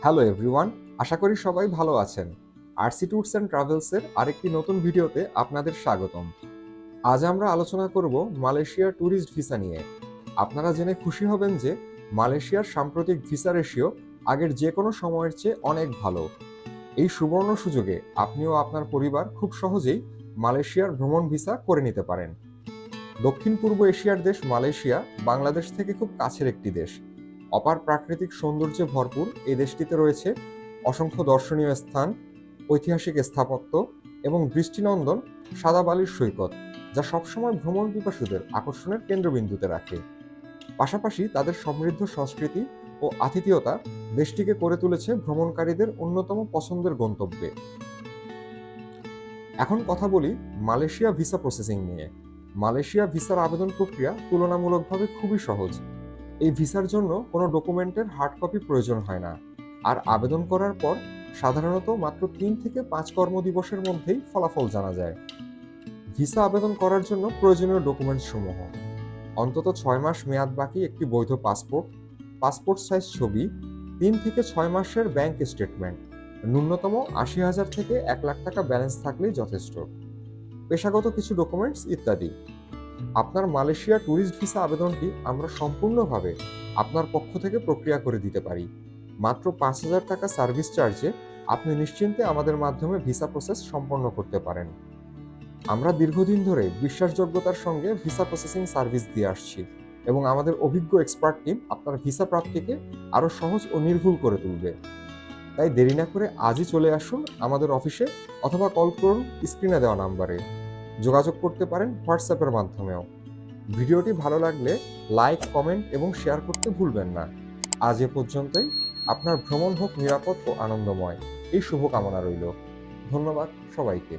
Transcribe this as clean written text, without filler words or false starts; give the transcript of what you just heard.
Hello everyone, আশা করি সবাই ভালো আছেন। আরসি ট্যুরস অ্যান্ড ট্রাভেলসের আরেকটি নতুন ভিডিওতে আপনাদের স্বাগতম। আজ আমরা আলোচনা করব মালয়েশিয়ার ট্যুরিস্ট ভিসা নিয়ে। আপনারা জেনে খুশি হবেন যে মালয়েশিয়ার সাম্প্রতিক ভিসা রেশিও আগের যে কোনো সময়ের চেয়ে অনেক ভালো। এই সুবর্ণ সুযোগে আপনিও আপনার পরিবার খুব সহজেই মালয়েশিয়ার ভ্রমণ ভিসা করে নিতে পারেন। দক্ষিণ পূর্ব এশিয়ার দেশ মালয়েশিয়া বাংলাদেশ থেকে খুব কাছের একটি দেশ। অপার প্রাকৃতিক সৌন্দর্যে ভরপুর এই দেশটিতে রয়েছে অসংখ্য দর্শনীয় স্থান, ঐতিহাসিক স্থাপত্য এবং দৃষ্টিনন্দন সাদা বালির সৈকত, যা সবসময় ভ্রমণ পিপাসুদের আকর্ষণের কেন্দ্রবিন্দুতে রাখে। পাশাপাশি তাদের সমৃদ্ধ সংস্কৃতি ও আতিথেয়তা দেশটিকে করে তুলেছে ভ্রমণকারীদের অন্যতম পছন্দের গন্তব্যে। এখন কথা বলি মালয়েশিয়া ভিসা প্রসেসিং নিয়ে। মালয়েশিয়া ভিসার আবেদন প্রক্রিয়া তুলনামূলকভাবে খুবই সহজ। এই ভিসার জন্য কোনো ডকুমেন্টের হার্ড কপি প্রয়োজন হয় না, আর আবেদন করার পর সাধারণত মাত্র 3 থেকে 5 কর্মদিবসের মধ্যেই ফলাফল জানা যায়। ভিসা আবেদন করার জন্য প্রয়োজনীয় ডকুমেন্টস সমূহ: অন্তত 6 মাস মেয়াদ বাকি একটি বৈধ পাসপোর্ট, পাসপোর্ট সাইজ ছবি, 3 থেকে 6 মাসের ব্যাংক স্টেটমেন্ট, ন্যূনতম 80,000 থেকে 1 লাখ টাকা ব্যালেন্স থাকলেই যথেষ্ট, পেশাগত কিছু ডকুমেন্টস ইত্যাদি। আপনার মালয়েশিয়া ট্যুরিস্ট ভিসা আবেদনটি আমরা সম্পূর্ণভাবে আপনার পক্ষ থেকে প্রক্রিয়া করে দিতে পারি। মাত্র 5,000 টাকা সার্ভিস চার্জে আপনি নিশ্চিন্তে আমাদের মাধ্যমে ভিসা প্রসেস সম্পন্ন করতে পারেন। আমরা দীর্ঘদিন ধরে বিশ্বাসযোগ্যতার সঙ্গে ভিসা প্রসেসিং সার্ভিস দিয়ে আসছি, এবং আমাদের অভিজ্ঞ এক্সপার্ট টিম আপনার ভিসা প্রাপ্তিকে আরও সহজ ও নির্ভুল করে তুলবে। তাই দেরি না করে আজই চলে আসুন আমাদের অফিসে, অথবা কল করুন স্ক্রিনে দেওয়া নাম্বারে। যোগাযোগ করতে পারেন হোয়াটসঅ্যাপের মাধ্যমেও। ভিডিওটি ভালো লাগলে লাইক, কমেন্ট এবং শেয়ার করতে ভুলবেন না। আজ এ পর্যন্তই। আপনার ভ্রমণ হোক নিরাপদ ও আনন্দময়, এই শুভকামনা রইল। ধন্যবাদ সবাইকে।